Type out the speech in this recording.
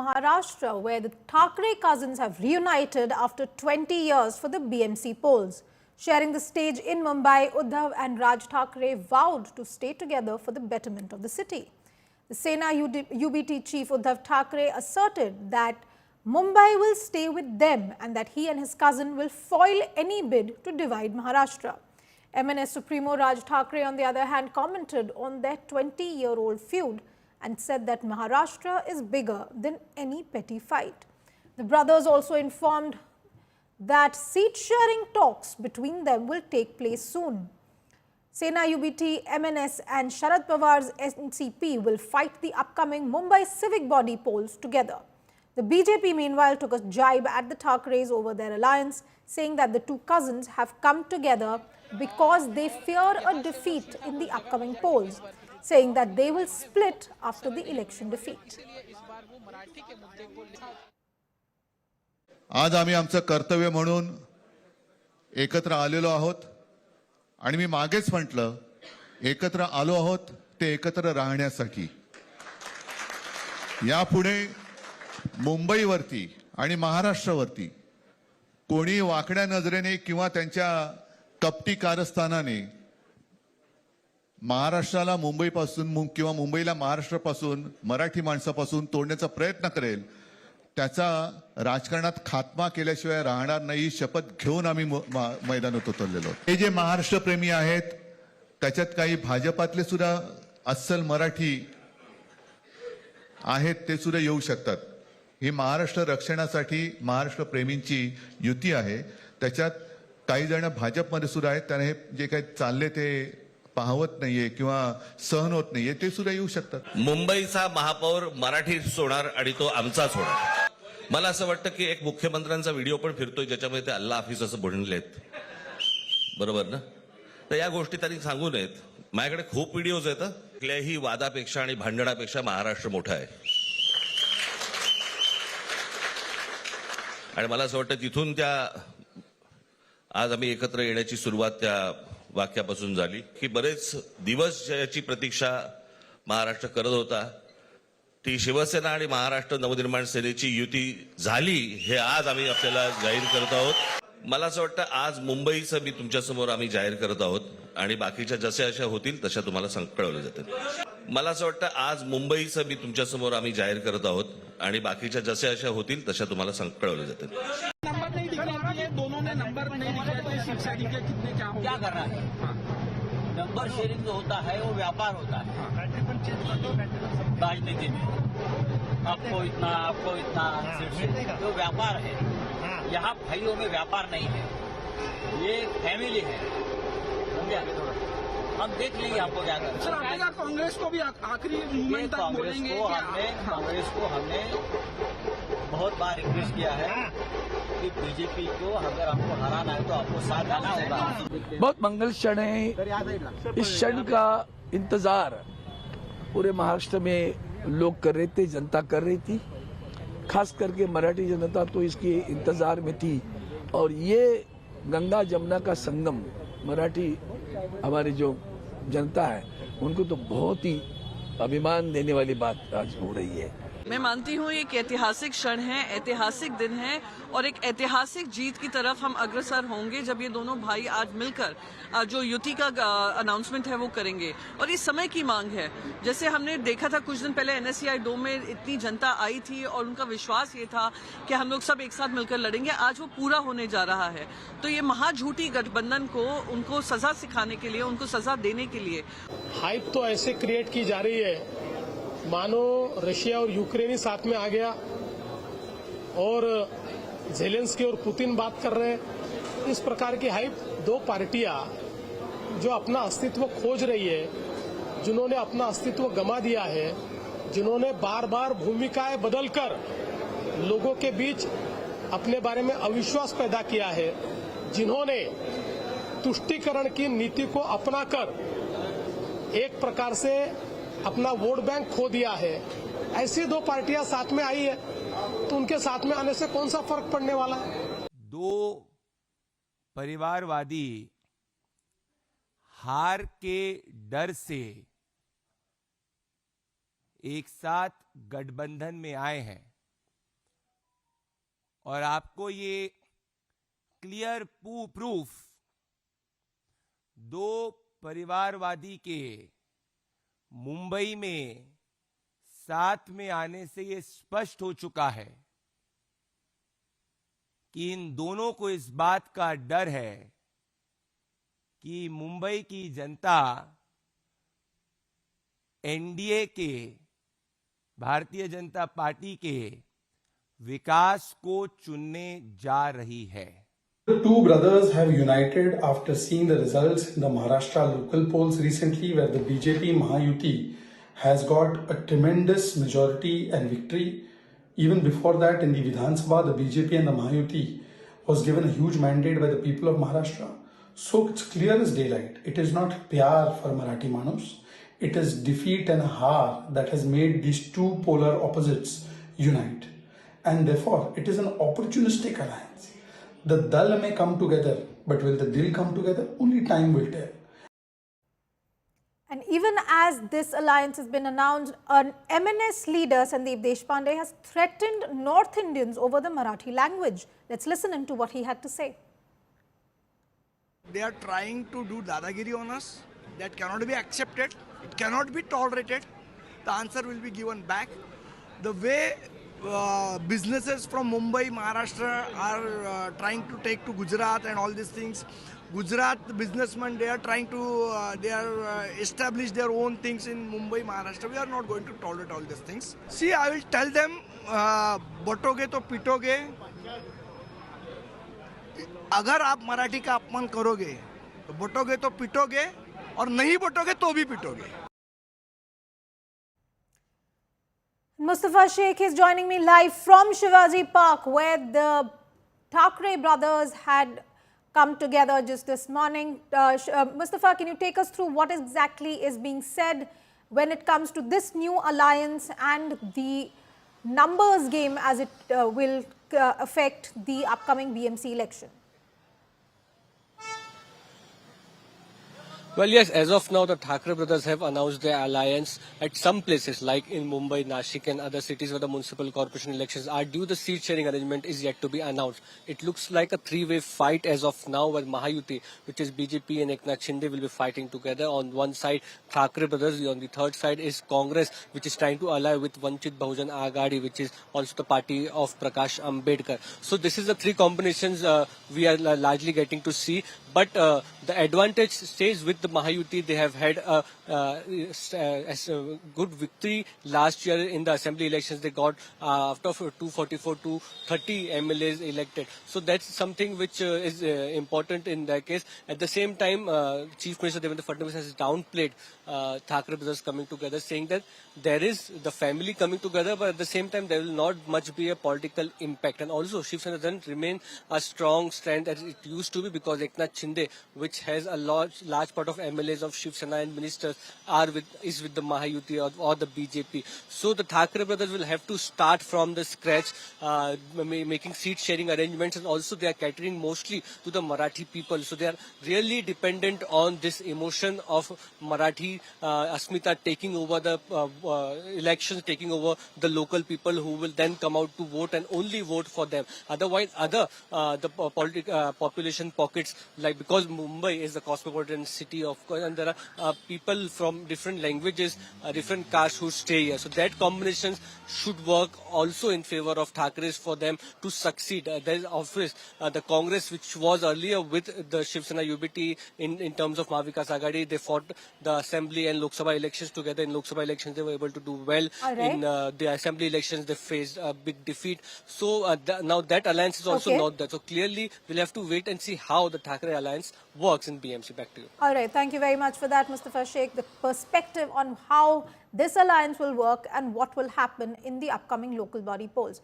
Maharashtra, where the Thackeray cousins have reunited after 20 years for the BMC polls. Sharing the stage in Mumbai, Uddhav and Raj Thackeray vowed to stay together for the betterment of the city. The Sena UBT chief Uddhav Thackeray asserted that Mumbai will stay with them and that he and his cousin will foil any bid to divide Maharashtra. MNS Supremo Raj Thackeray, on the other hand, commented on their 20-year-old feud and said that Maharashtra is bigger than any petty fight. The brothers also informed that seat-sharing talks between them will take place soon. Sena UBT, MNS and Sharad Pawar's NCP will fight the upcoming Mumbai civic body polls together. The BJP, meanwhile, took a jibe at the Thackerays over their alliance, saying that the two cousins have come together because they fear a defeat in the upcoming polls, saying that they will split after the election defeat. आज आम्ही आमचं कर्तव्य म्हणून एकत्र आलेलो आहोत आणि मी मागेच म्हटलं एकत्र आलो आहोत ते एकत्र राहण्यासाठी. यापुढे मुंबईवरती आणि महाराष्ट्रावरती कोणी वाकड्या नजरेने किंवा त्यांच्या कपटी कारस्थानाने महाराष्ट्राला मुंबईपासून किंवा मुंबईला महाराष्ट्रापासून मराठी माणसापासून तोडण्याचा प्रयत्न करेल त्याचा राजकारणात खात्मा केल्याशिवाय राहणार नाही. शपथ घेऊन आम्ही मैदानात उतरलेलो. हे जे महाराष्ट्र प्रेमी आहेत त्याच्यात काही भाजपातले सुद्धा अस्सल मराठी आहेत ते सुद्धा येऊ शकतात. ही महाराष्ट्र रक्षणासाठी महाराष्ट्र प्रेमींची युती आहे. त्याच्यात काही जण भाजपमध्ये सुद्धा आहेत. त्याने जे काही चालले ते पाहवत नाहीये किंवा सहन होत नाहीये ते सुद्धा येऊ शकतात. मुंबईचा महापौर मराठी होणार आणि तो आमचाच होणार. मला असं वाटतं की एक मुख्यमंत्र्यांचा व्हिडिओ पण फिरतोय ज्याच्यामध्ये ते अल्ला हाफिज असं बोललेत, बरोबर ना? तर या गोष्टी त्यांनी सांगू नयेत. माझ्याकडे खूप व्हिडिओज आहेत. कुठल्याही वादापेक्षा आणि भांडणापेक्षा महाराष्ट्र मोठा आहे आणि मला असं वाटतं तिथून त्या आज आम्ही एकत्र येण्याची सुरुवात त्या वाक्यापासून झाली की बरेच दिवस याची प्रतीक्षा महाराष्ट्र करत होता. ती शिवसेना आणि महाराष्ट्र नवनिर्माण सेनेची युती झाली हे आज आम्ही आपल्याला जाहीर करत आहोत. मला असं वाटतं आज मुंबईचं मी तुमच्यासमोर आम्ही जाहीर करत आहोत आणि बाकीच्या जशा अशा होतील तशा तुम्हाला कळवलं जातील. मला असं वाटतं आज मुंबईचं मी तुमच्यासमोर आम्ही जाहीर करत आहोत आणि बाकीच्या जशा अशा होतील तशा तुम्हाला कळवलं जातील. नंबर नहीं दिखा है, दोनों ने नंबर नहीं दिखा, शिक्षा दी के कितने क्या करना है. नंबर शेयरिंग जो होता है वो व्यापार होता है राजनीति में. आपको इतना जो व्यापार है. यहाँ भाइयों में व्यापार नहीं है, ये फैमिली है. हम देख लेंगे आपको क्या करना. कांग्रेस को भी आखिरी मूवमेंट तक बोलेंगे. कांग्रेस को हमने बहुत बार रिक्वेस्ट किया है कि बीजेपी को अगर आपको हराना है तो आपको साथ आना होगा. बहुत मंगल क्षण है. इस क्षण का इंतजार पूरे महाराष्ट्र में लोग कर रहे थे, जनता कर रही थी. खास करके मराठी जनता तो इसके इंतजार में थी. और ये गंगा जमुना का संगम मराठी हमारी जो जनता है उनको तो बहुत ही अभिमान देने वाली बात आज हो रही है. मैं मानती हूँ एक ऐतिहासिक क्षण है, ऐतिहासिक दिन है और एक ऐतिहासिक जीत की तरफ हम अग्रसर होंगे जब ये दोनों भाई आज मिलकर जो युति का अनाउंसमेंट है वो करेंगे. और इस समय की मांग है. जैसे हमने देखा था कुछ दिन पहले NSCI डोम में इतनी जनता आई थी और उनका विश्वास ये था कि हम लोग सब एक साथ मिलकर लड़ेंगे. आज वो पूरा होने जा रहा है. तो ये महाझूठी गठबंधन को उनको सजा सिखाने के लिए, उनको सजा देने के लिए हाइप तो ऐसे क्रिएट की जा रही है मानो रशिया और यूक्रेन ही साथ में आ गया और ज़ेलेंस्की और पुतिन बात कर रहे हैं. इस प्रकार की हाइप दो पार्टियां जो अपना अस्तित्व खोज रही है, जिन्होंने अपना अस्तित्व गंवा दिया है, जिन्होंने बार बार भूमिकाएं बदलकर लोगों के बीच अपने बारे में अविश्वास पैदा किया है, जिन्होंने तुष्टीकरण की नीति को अपनाकर एक प्रकार से अपना वोट बैंक खो दिया है. ऐसी दो पार्टियां साथ में आई है तो उनके साथ में आने से कौन सा फर्क पड़ने वाला है. दो परिवारवादी हार के डर से एक साथ गठबंधन में आए हैं. और आपको ये क्लियर प्रूफ दो परिवारवादी के मुंबई में साथ में आने से ये स्पष्ट हो चुका है कि इन दोनों को इस बात का डर है कि मुंबई की जनता एनडीए के, भारतीय जनता पार्टी के विकास को चुनने जा रही है। The two brothers have united after seeing the results in the Maharashtra local polls recently, where the BJP Mahayuti has got a tremendous majority and victory. Even before that, in the Vidhan Sabha, the BJP and the Mahayuti was given a huge mandate by the people of Maharashtra. So it's clear as daylight. It is not pyar for Marathi Manus. It is defeat and haar that has made these two polar opposites unite. And therefore, it is an opportunistic alliance. The dal may come together, but will the dil come together? Only time will tell. And even as this alliance has been announced, an MNS leader, Sandeep Deshpande, has threatened North Indians over the Marathi language. Let's listen into what he had to say. They are trying to do dadagiri on us. That cannot be accepted. It cannot be tolerated. The answer will be given back. The way businesses from Mumbai, Maharashtra are trying to take to Gujarat and all these things. Gujarat businessmen, they are trying to establish their own things in Mumbai, Maharashtra. We are not going to tolerate all these things. See, I will tell them, बटोगे तो पिटोगे. अगर आप मराठी का अपमान करोगे तो बटोगे तो पिटोगे और नहीं बटोगे तो भी पिटोगे. Mustafa Sheikh is joining me live from Shivaji Park, where the Thackeray brothers had come together just this morning. Mustafa, can you take us through what exactly is being said when it comes to this new alliance and the numbers game as it will affect the upcoming BMC election? Well, yes, as of now, the Thackeray brothers have announced their alliance at some places like in Mumbai, Nashik and other cities where the municipal corporation elections are due. The seat sharing arrangement is yet to be announced. It looks like a three-way fight as of now, where Mahayuti, which is BJP and Eknath Shinde, will be fighting together. On one side, Thackeray brothers. On the third side is Congress, which is trying to ally with Vanchit Bahujan Aghadi, which is also the party of Prakash Ambedkar. So this is the three combinations we are largely getting to see. But the advantage stays with the Mahayuti. They have had a good victory last year in the assembly elections. They got after 244 to 30 MLAs elected. So that's something which is important in that case. At the same time, Chief Minister Devendra Fadnavis has downplayed Thackeray brothers coming together, saying that there is the family coming together, but at the same time there will not much be a political impact. And also Shiv Sena doesn't remain a strong strand as it used to be, because Eknath Shinde, which has a large part of MLAs of Shiv Sena and ministers, is with the Mahayuti or the BJP. So the Thackeray brothers will have to start from the scratch, making seat sharing arrangements, and also they are catering mostly to the Marathi people. So they are really dependent on this emotion of Marathi Asmita taking over the elections, taking over the local people who will then come out to vote and only vote for them. Otherwise, population pockets, like because Mumbai is the cosmopolitan city, of course, and there are people from different languages, different castes who stay here. So that combination should work also in favor of Thackerays for them to succeed. There is obvious the Congress, which was earlier with the Shiv Sena UBT in terms of Mahavikas Aghadi, they fought the assembly and Lok Sabha elections together. In Lok Sabha elections, they were able to do well. Right. In the assembly elections, they faced a big defeat. So now that alliance is also not there. So clearly, we'll have to wait and see how the Thackeray alliance works in BMC. Back to you. All right. Thank you very much for that, Mustafa Sheikh. The perspective on how this alliance will work and what will happen in the upcoming local body polls.